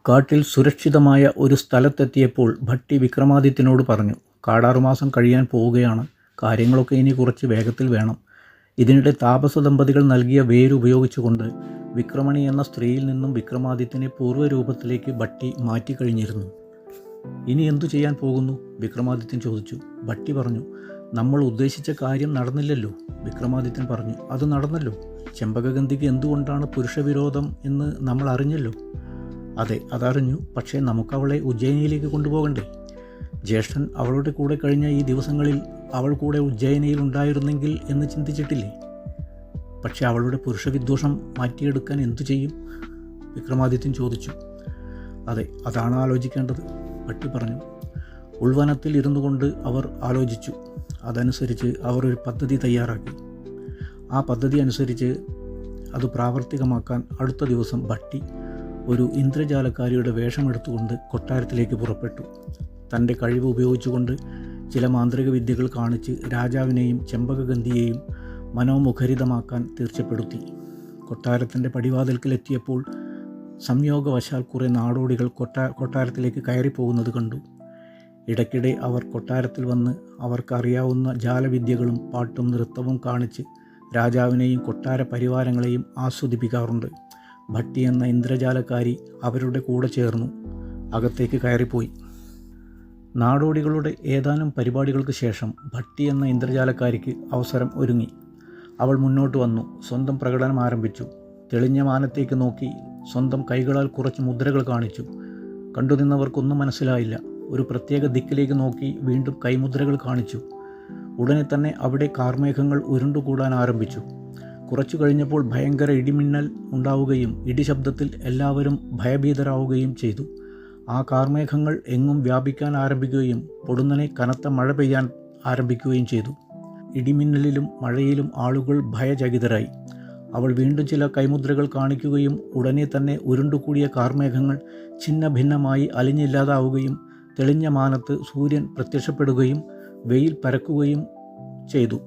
കാട്ടിൽ സുരക്ഷിതമായ ഒരു സ്ഥലത്തെത്തിയപ്പോൾ ഭട്ടി വിക്രമാദിത്യനോട് പറഞ്ഞു, കാടാറുമാസം കഴിയാൻ പോവുകയാണ്. കാര്യങ്ങളൊക്കെ ഇനി കുറച്ച് വേഗത്തിൽ വേണം. ഇതിനിടെ താപസ ദമ്പതികൾ നൽകിയ വേരുപയോഗിച്ചുകൊണ്ട് വിക്രമണി എന്ന സ്ത്രീയിൽ നിന്നും വിക്രമാദിത്യനെ പൂർവ്വരൂപത്തിലേക്ക് ഭട്ടി മാറ്റിക്കഴിഞ്ഞിരുന്നു. ഇനി എന്തു ചെയ്യാൻ പോകുന്നു? വിക്രമാദിത്യൻ ചോദിച്ചു. ഭട്ടി പറഞ്ഞു, നമ്മൾ ഉദ്ദേശിച്ച കാര്യം നടന്നില്ലല്ലോ. വിക്രമാദിത്യൻ പറഞ്ഞു, അത് നടന്നല്ലോ. ചെമ്പകഗന്ധിക്ക് എന്തുകൊണ്ടാണ് പുരുഷവിരോധം എന്ന് നമ്മൾ അറിഞ്ഞല്ലോ. അതെ, അതറിഞ്ഞു. പക്ഷേ നമുക്കവളെ ഉജ്ജയിനിയിലേക്ക് കൊണ്ടുപോകണ്ടേ? ജ്യേഷ്ഠൻ അവളുടെ കൂടെ കഴിഞ്ഞ ഈ ദിവസങ്ങളിൽ അവൾ കൂടെ ഉജ്ജയിനിയിൽ ഉണ്ടായിരുന്നെങ്കിൽ എന്ന് ചിന്തിച്ചിട്ടില്ലേ? പക്ഷേ അവളുടെ പുരുഷവിദ്വേഷം മാറ്റിയെടുക്കാൻ എന്തു ചെയ്യും? വിക്രമാദിത്യൻ ചോദിച്ചു. അതെ, അതാണ് ആലോചിക്കേണ്ടത്, ഭട്ടി പറഞ്ഞു. ഉൾവനത്തിൽ ഇരുന്നു കൊണ്ട് അവർ ആലോചിച്ചു. അതനുസരിച്ച് അവർ ഒരു പദ്ധതി തയ്യാറാക്കി. ആ പദ്ധതി അനുസരിച്ച് അത് പ്രാവർത്തികമാക്കാൻ അടുത്ത ദിവസം ഭട്ടി ഒരു ഇന്ദ്രജാലക്കാരിയുടെ വേഷമെടുത്തുകൊണ്ട് കൊട്ടാരത്തിലേക്ക് പുറപ്പെട്ടു. തൻ്റെ കഴിവ് ഉപയോഗിച്ചുകൊണ്ട് ചില മാന്ത്രിക വിദ്യകൾ കാണിച്ച് രാജാവിനെയും ചെമ്പകഗന്ധിയെയും മനോമുഖരിതമാക്കാൻ തീർച്ചപ്പെടുത്തി. കൊട്ടാരത്തിൻ്റെ പടിവാതിൽക്കലെത്തിയപ്പോൾ സംയോഗവശാൽ കുറേ നാടോടികൾ കൊട്ടാരത്തിലേക്ക് കയറിപ്പോകുന്നത് കണ്ടു. ഇടയ്ക്കിടെ അവർ കൊട്ടാരത്തിൽ വന്ന് അവർക്കറിയാവുന്ന ജാലവിദ്യകളും പാട്ടും നൃത്തവും കാണിച്ച് രാജാവിനെയും കൊട്ടാര പരിവാരങ്ങളെയും ആസ്വദിപ്പിക്കാറുണ്ട്. ഭട്ടി എന്ന ഇന്ദ്രജാലക്കാരി അവരുടെ കൂടെ ചേർന്നു അകത്തേക്ക് കയറിപ്പോയി. നാടോടികളുടെ ഏതാനും പരിപാടികൾക്ക് ശേഷം ഭട്ടി എന്ന ഇന്ദ്രജാലക്കാരിക്ക് അവസരം ഒരുങ്ങി. അവൾ മുന്നോട്ട് വന്നു സ്വന്തം പ്രകടനം ആരംഭിച്ചു. തെളിഞ്ഞ മാനത്തേക്ക് നോക്കി സ്വന്തം കൈകളാൽ കുറച്ച് മുദ്രകൾ കാണിച്ചു. കണ്ടുനിന്നവർക്കൊന്നും മനസ്സിലായില്ല. ഒരു പ്രത്യേക ദിക്കിലേക്ക് നോക്കി വീണ്ടും കൈമുദ്രകൾ കാണിച്ചു. ഉടനെ തന്നെ അവിടെ കാർമേഘങ്ങൾ ഉരുണ്ടുകൂടാൻ ആരംഭിച്ചു. കുറച്ചു കഴിഞ്ഞപ്പോൾ ഭയങ്കര ഇടിമിന്നൽ ഉണ്ടാവുകയും ഇടിശബ്ദത്തിൽ എല്ലാവരും ഭയഭീതരാവുകയും ചെയ്തു. ആ കാർമേഘങ്ങൾ എങ്ങും വ്യാപിക്കാൻ ആരംഭിക്കുകയും പൊടുന്നനെ കനത്ത മഴ പെയ്യാൻ ആരംഭിക്കുകയും ചെയ്തു. ഇടിമിന്നലിലും മഴയിലും ആളുകൾ ഭയചകിതരായി. അവൾ വീണ്ടും ചില കൈമുദ്രകൾ കാണിക്കുകയും ഉടനെ തന്നെ ഉരുണ്ടുകൂടിയ കാർമേഘങ്ങൾ ഛിന്ന ഭിന്നമായി അലിഞ്ഞില്ലാതാവുകയും തെളിഞ്ഞ മാനത്ത് സൂര്യൻ പ്രത്യക്ഷപ്പെടുകയും വെയിൽ പരക്കുകയും ചെയ്തു.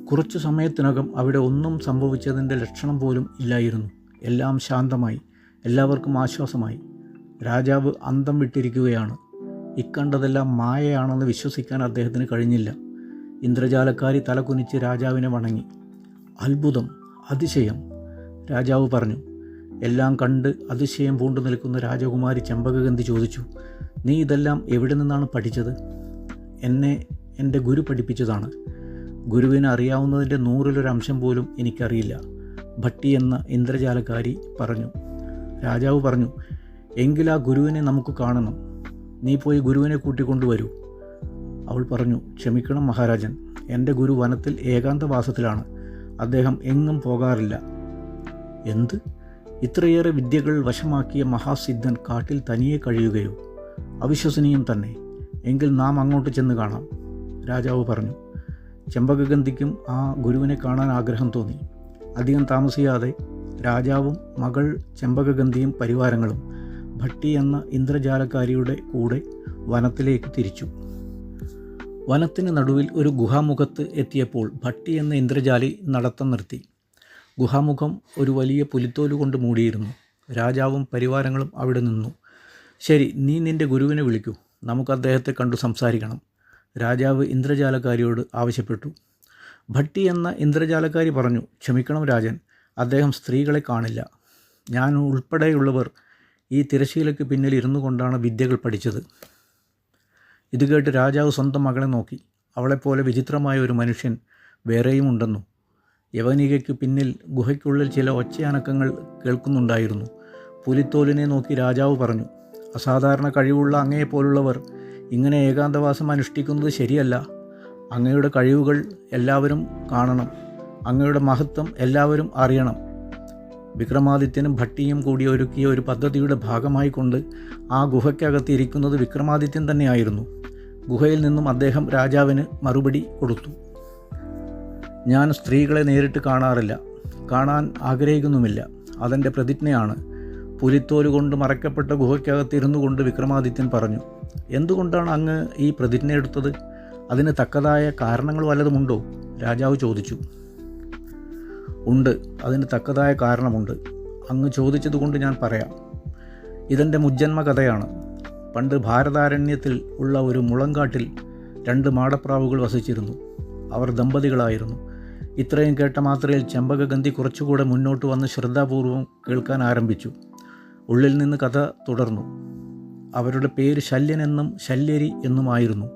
കുറച്ചു സമയത്തിനകം അവിടെ ഒന്നും സംഭവിച്ചതിൻ്റെ ലക്ഷണം പോലും ഇല്ലായിരുന്നു. എല്ലാം ശാന്തമായി. എല്ലാവർക്കും ആശ്വാസമായി. രാജാവ് അന്തം വിട്ടിരിക്കുകയാണ്. ഇക്കണ്ടതെല്ലാം മായയാണെന്ന് വിശ്വസിക്കാൻ അദ്ദേഹത്തിന് കഴിഞ്ഞില്ല. ഇന്ദ്രജാലക്കാരി തലകുനിച്ച് രാജാവിനെ വണങ്ങി. അത്ഭുതം, അതിശയം, രാജാവ് പറഞ്ഞു. എല്ലാം കണ്ട് അതിശയം പൂണ്ടു നിൽക്കുന്ന രാജകുമാരി ചെമ്പകഗന്ധി ചോദിച്ചു, നീ ഇതെല്ലാം എവിടെ നിന്നാണ് പഠിച്ചത്? എന്നെ എൻ്റെ ഗുരു പഠിപ്പിച്ചതാണ്. ഗുരുവിന് അറിയാവുന്നതിൻ്റെ 100-1 പോലും എനിക്കറിയില്ല, ഭട്ടി എന്ന ഇന്ദ്രജാലക്കാരി പറഞ്ഞു. രാജാവ് പറഞ്ഞു, എങ്കിൽ ആ ഗുരുവിനെ നമുക്ക് കാണണം. നീ പോയി ഗുരുവിനെ കൂട്ടിക്കൊണ്ടുവരൂ. അവൾ പറഞ്ഞു, ക്ഷമിക്കണം മഹാരാജൻ, എൻ്റെ ഗുരു വനത്തിൽ ഏകാന്തവാസത്തിലാണ്. അദ്ദേഹം എങ്ങും പോകാറില്ല. എന്ത്? ഇത്രയേറെ വിദ്യകൾ വശമാക്കിയ മഹാസിദ്ധൻ കാട്ടിൽ തനിയെ കഴിയുകയോ? അവിശ്വസനീയം തന്നെ. എങ്കിൽ നാം അങ്ങോട്ട് ചെന്ന് കാണാം, രാജാവ് പറഞ്ഞു. ചെമ്പകഗന്ധിക്കും ആ ഗുരുവിനെ കാണാൻ ആഗ്രഹം തോന്നി. അധികം താമസിയാതെ രാജാവും മകൾ ചെമ്പകഗന്ധിയും പരിവാരങ്ങളും ഭട്ടി എന്ന ഇന്ദ്രജാലക്കാരിയുടെ കൂടെ വനത്തിലേക്ക് തിരിച്ചു. വനത്തിന് നടുവിൽ ഒരു ഗുഹാമുഖത്ത് എത്തിയപ്പോൾ ഭട്ടി എന്ന ഇന്ദ്രജാലി നടത്തം നിർത്തി. ഗുഹാമുഖം ഒരു വലിയ പുലിത്തോല് കൊണ്ട് മൂടിയിരുന്നു. രാജാവും പരിവാരങ്ങളും അവിടെ നിന്നു. ശരി, നീ നിൻ്റെ ഗുരുവിനെ വിളിക്കൂ, നമുക്ക് അദ്ദേഹത്തെ കണ്ടു സംസാരിക്കണം, രാജാവ് ഇന്ദ്രജാലക്കാരിയോട് ആവശ്യപ്പെട്ടു. ഭട്ടി എന്ന ഇന്ദ്രജാലക്കാരി പറഞ്ഞു, ക്ഷമിക്കണം രാജൻ, അദ്ദേഹം സ്ത്രീകളെ കാണില്ല. ഞാൻ ഉൾപ്പെടെയുള്ളവർ ഈ തിരശ്ശീലയ്ക്ക് പിന്നിൽ ഇരുന്നു കൊണ്ടാണ് വിദ്യകൾ പഠിച്ചത്. ഇത് കേട്ട് രാജാവ് സ്വന്തം മകളെ നോക്കി. അവളെപ്പോലെ വിചിത്രമായ ഒരു മനുഷ്യൻ വേറെയും ഉണ്ടെന്നു. യവനികയ്ക്ക് പിന്നിൽ ഗുഹയ്ക്കുള്ളിൽ ചില ഒച്ചയനക്കങ്ങൾ കേൾക്കുന്നുണ്ടായിരുന്നു. പുലിത്തോലിനെ നോക്കി രാജാവ് പറഞ്ഞു, അസാധാരണ കഴിവുള്ള അങ്ങയെപ്പോലുള്ളവർ ഇങ്ങനെ ഏകാന്തവാസം അനുഷ്ഠിക്കുന്നത് ശരിയല്ല. അങ്ങയുടെ കഴിവുകൾ എല്ലാവരും കാണണം. അങ്ങയുടെ മഹത്വം എല്ലാവരും അറിയണം. വിക്രമാദിത്യനും ഭട്ടിയും കൂടി ഒരുക്കിയ ഒരു പദ്ധതിയുടെ ഭാഗമായി കൊണ്ട് ആ ഗുഹയ്ക്കകത്ത് ഇരിക്കുന്നത് വിക്രമാദിത്യൻ തന്നെയായിരുന്നു. ഗുഹയിൽ നിന്നും അദ്ദേഹം രാജാവിന് മറുപടി കൊടുത്തു. ഞാൻ സ്ത്രീകളെ നേരിട്ട് കാണാറില്ല, കാണാൻ ആഗ്രഹിക്കുന്നുമില്ല. അതെൻ്റെ പ്രതിജ്ഞയാണ്. പുലിത്തോല് കൊണ്ട് മറയ്ക്കപ്പെട്ട ഗുഹയ്ക്കകത്ത് ഇരുന്നു കൊണ്ട് വിക്രമാദിത്യൻ പറഞ്ഞു. എന്തുകൊണ്ടാണ് അങ്ങ് ഈ പ്രതിജ്ഞ എടുത്തത്? അതിന് തക്കതായ കാരണങ്ങൾ വല്ലതുമുണ്ടോ? രാജാവ് ചോദിച്ചു. ഉണ്ട്, അതിന് തക്കതായ കാരണമുണ്ട്. അങ്ങ് ചോദിച്ചതുകൊണ്ട് ഞാൻ പറയാം. ഇതെൻ്റെ മുജ്ജന്മ കഥയാണ്. പണ്ട് ഭാരതാരണ്യത്തിൽ ഉള്ള ഒരു മുളങ്കാട്ടിൽ 2 മാടപ്രാവുകൾ വസിച്ചിരുന്നു. അവർ ദമ്പതികളായിരുന്നു. ഇത്രയും കേട്ട മാത്രയിൽ ചെമ്പകഗന്ധി കുറച്ചുകൂടെ മുന്നോട്ട് വന്ന് ശ്രദ്ധാപൂർവം കേൾക്കാൻ ആരംഭിച്ചു. ഉള്ളിൽ നിന്ന് കഥ തുടർന്നു. അവരുടെ പേര് ശല്യൻ എന്നും ശല്യരി എന്നുമായിരുന്നു.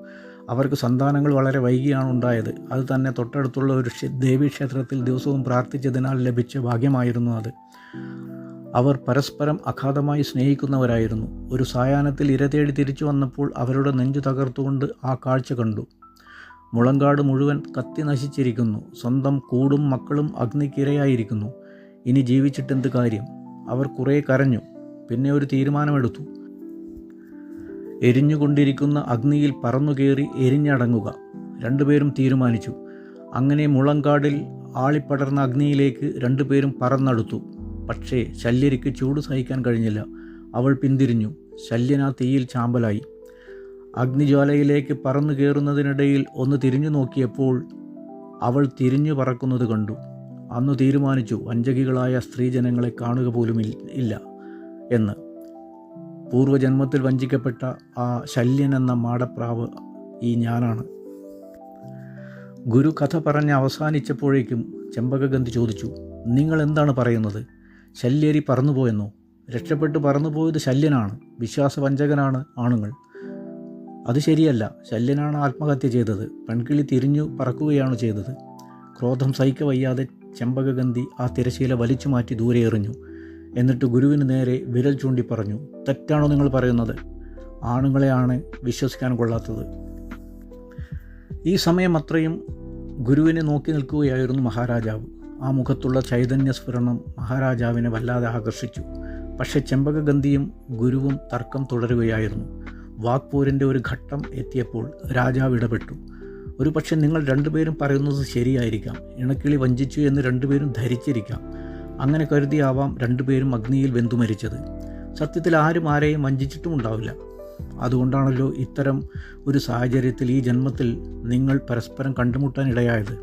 അവർക്ക് സന്താനങ്ങൾ വളരെ വൈകിയാണ് ഉണ്ടായത്. അത് തന്നെ തൊട്ടടുത്തുള്ള ഒരു ദേവീക്ഷേത്രത്തിൽ ദിവസവും പ്രാർത്ഥിച്ചതിനാൽ ലഭിച്ച ഭാഗ്യമായിരുന്നു അത്. അവർ പരസ്പരം അഗാധമായി സ്നേഹിക്കുന്നവരായിരുന്നു. ഒരു സായാഹ്നത്തിൽ ഇര തേടി തിരിച്ചു വന്നപ്പോൾ അവരുടെ നെഞ്ചു തകർത്തുകൊണ്ട് ആ കാഴ്ച കണ്ടു. മുളങ്കാട് മുഴുവൻ കത്തി നശിച്ചിരിക്കുന്നു. സ്വന്തം കൂടും മക്കളും അഗ്നിക്കിരയായിരിക്കുന്നു. ഇനി ജീവിച്ചിട്ടെന്ത് കാര്യം? അവർ കുറേ കരഞ്ഞു. പിന്നെ ഒരു തീരുമാനമെടുത്തു. എരിഞ്ഞുകൊണ്ടിരിക്കുന്ന അഗ്നിയിൽ പറന്നുകയറി എരിഞ്ഞടങ്ങുക. 2 പേരും തീരുമാനിച്ചു. അങ്ങനെ മുളങ്കാടിൽ ആളിപ്പടർന്ന അഗ്നിയിലേക്ക് 2 പേരും പറന്നടുത്തു. പക്ഷേ ശല്യരിക്ക് ചൂട് സഹിക്കാൻ കഴിഞ്ഞില്ല. അവൾ പിന്തിരിഞ്ഞു. ശല്യൻ ആ തീയിൽ ചാമ്പലായി. അഗ്നിജ്വാലയിലേക്ക് പറന്നു കയറുന്നതിനിടയിൽ ഒന്ന് തിരിഞ്ഞു നോക്കിയപ്പോൾ അവൾ തിരിഞ്ഞു പറക്കുന്നത് കണ്ടു. അന്ന് തീരുമാനിച്ചു, വഞ്ചകികളായ സ്ത്രീജനങ്ങളെ കാണുക പോലും ഇല്ല എന്ന്. പൂർവ്വജന്മത്തിൽ വഞ്ചിക്കപ്പെട്ട ആ ശല്യൻ എന്ന മാടപ്രാവ് ഈ ഞാനാണ്. ഗുരു കഥ പറഞ്ഞ് അവസാനിച്ചപ്പോഴേക്കും ചെമ്പകഗന്ധി ചോദിച്ചു, നിങ്ങൾ എന്താണ് പറയുന്നത്? ശല്യരി പറന്നുപോയെന്നോ? രക്ഷപ്പെട്ട് പറന്നുപോയത് ശല്യനാണ്. വിശ്വാസവഞ്ചകനാണ് ആണുങ്ങൾ. അത് ശരിയല്ല. ശല്യനാണ് ആത്മഹത്യ ചെയ്തത്. പെൺകിളി തിരിഞ്ഞു പറക്കുകയാണ് ചെയ്തത്. ക്രോധം സഹിക്കവയ്യാതെ ചെമ്പകഗന്ധി ആ തിരശീല വലിച്ചു മാറ്റി ദൂരെ എറിഞ്ഞു. എന്നിട്ട് ഗുരുവിന് നേരെ വിരൽ ചൂണ്ടി പറഞ്ഞു, തെറ്റാണോ നിങ്ങൾ പറയുന്നത്? ആണുങ്ങളെയാണ് വിശ്വസിക്കാൻ കൊള്ളാത്തത്. ഈ സമയം അത്രയും ഗുരുവിനെ നോക്കി നിൽക്കുകയായിരുന്നു മഹാരാജാവ്. ആ മുഖത്തുള്ള ചൈതന്യസ്ഫുരണം മഹാരാജാവിനെ വല്ലാതെ ആകർഷിച്ചു. പക്ഷേ ചെമ്പകഗന്ധിയും ഗുരുവും തർക്കം തുടരുകയായിരുന്നു. വാക്പോരിൻ്റെ ഒരു ഘട്ടം എത്തിയപ്പോൾ രാജാവ് ഇടപെട്ടു. ഒരു പക്ഷേ നിങ്ങൾ 2 പേരും പറയുന്നത് ശരിയായിരിക്കാം. ഇണക്കിളി വഞ്ചിച്ചു എന്ന് 2 പേരും ധരിച്ചിരിക്കാം. അങ്ങനെ കരുതിയാവാം 2 പേരും അഗ്നിയിൽ വെന്തു മരിച്ചത്. സത്യത്തിൽ ആരും ആരെയും വഞ്ചിച്ചിട്ടും ഉണ്ടാവില്ല. അതുകൊണ്ടാണല്ലോ ഇത്തരം ഒരു സാഹചര്യത്തിൽ ഈ ജന്മത്തിൽ നിങ്ങൾ പരസ്പരം കണ്ടുമുട്ടാൻ ഇടയായത്.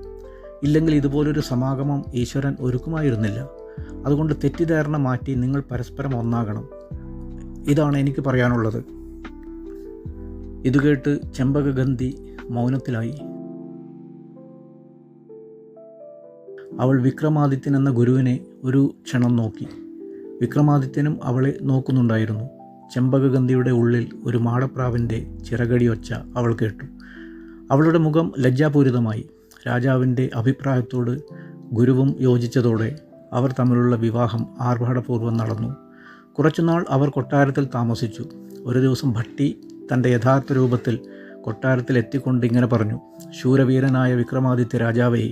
ഇല്ലെങ്കിൽ ഇതുപോലൊരു സമാഗമം ഈശ്വരൻ ഒരുക്കുമായിരുന്നില്ല. അതുകൊണ്ട് തെറ്റിദ്ധാരണ മാറ്റി നിങ്ങൾ പരസ്പരം ഒന്നാകണം. ഇതാണ് എനിക്ക് പറയാനുള്ളത്. ഇതുകേട്ട് ചെമ്പകഗന്ധി മൗനത്തിലായി. അവൾ വിക്രമാദിത്യൻ എന്ന ഗുരുവിനെ ഒരു ക്ഷണം നോക്കി. വിക്രമാദിത്യനും അവളെ നോക്കുന്നുണ്ടായിരുന്നു. ചെമ്പകഗന്ധിയുടെ ഉള്ളിൽ ഒരു മാടപ്രാവിൻ്റെ ചിറകടി ഒച്ച അവൾ കേട്ടു. അവളുടെ മുഖം ലജ്ജാപൂരിതമായി. രാജാവിൻ്റെ അഭിപ്രായത്തോട് ഗുരുവും യോജിച്ചതോടെ അവർ തമ്മിലുള്ള വിവാഹം ആർഭാടപൂർവ്വം നടന്നു. കുറച്ചുനാൾ അവർ കൊട്ടാരത്തിൽ താമസിച്ചു. ഒരു ദിവസം ഭട്ടി തൻ്റെ യഥാർത്ഥ രൂപത്തിൽ കൊട്ടാരത്തിൽ എത്തിക്കൊണ്ട് ഇങ്ങനെ പറഞ്ഞു, ശൂരവീരനായ വിക്രമാദിത്യ രാജാവേ,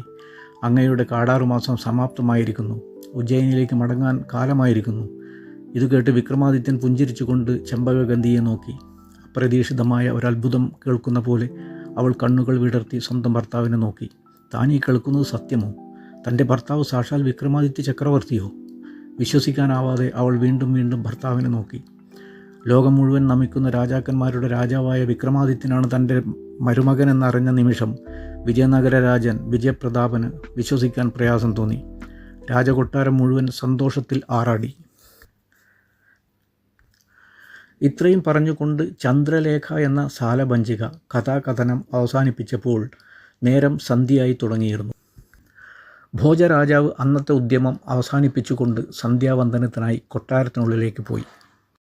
അങ്ങയുടെ കാടാറുമാസം സമാപ്തമായിരിക്കുന്നു. ഉജ്ജയിനിലേക്ക് മടങ്ങാൻ കാലമായിരിക്കുന്നു. ഇത് കേട്ട് വിക്രമാദിത്യൻ പുഞ്ചിരിച്ചുകൊണ്ട് ചെമ്പകഗന്ധിയെ നോക്കി. അപ്രതീക്ഷിതമായ ഒരത്ഭുതം കേൾക്കുന്ന പോലെ അവൾ കണ്ണുകൾ വിടർത്തി സ്വന്തം ഭർത്താവിനെ നോക്കി. താനീ കേൾക്കുന്നത് സത്യമോ? തൻ്റെ ഭർത്താവ് സാക്ഷാൽ വിക്രമാദിത്യ ചക്രവർത്തിയോ? വിശ്വസിക്കാനാവാതെ അവൾ വീണ്ടും വീണ്ടും ഭർത്താവിനെ നോക്കി. ലോകം മുഴുവൻ നമിക്കുന്ന രാജാക്കന്മാരുടെ രാജാവായ വിക്രമാദിത്യനാണ് തൻ്റെ മരുമകനെന്നറിഞ്ഞ നിമിഷം വിജയനഗര രാജൻ വിജയപ്രതാപന് വിശ്വസിക്കാൻ പ്രയാസം തോന്നി. രാജകൊട്ടാരം മുഴുവൻ സന്തോഷത്തിൽ ആറാടി. ഇത്രയും പറഞ്ഞുകൊണ്ട് ചന്ദ്രലേഖ എന്ന സാലഭഞ്ജിക കഥാകഥനം അവസാനിപ്പിച്ചപ്പോൾ നേരം സന്ധ്യയായി തുടങ്ങിയിരുന്നു. ഭോജരാജാവ് അന്നത്തെ ഉദ്യമം അവസാനിപ്പിച്ചുകൊണ്ട് സന്ധ്യാവന്ദനത്തിനായി കൊട്ടാരത്തിനുള്ളിലേക്ക് പോയി.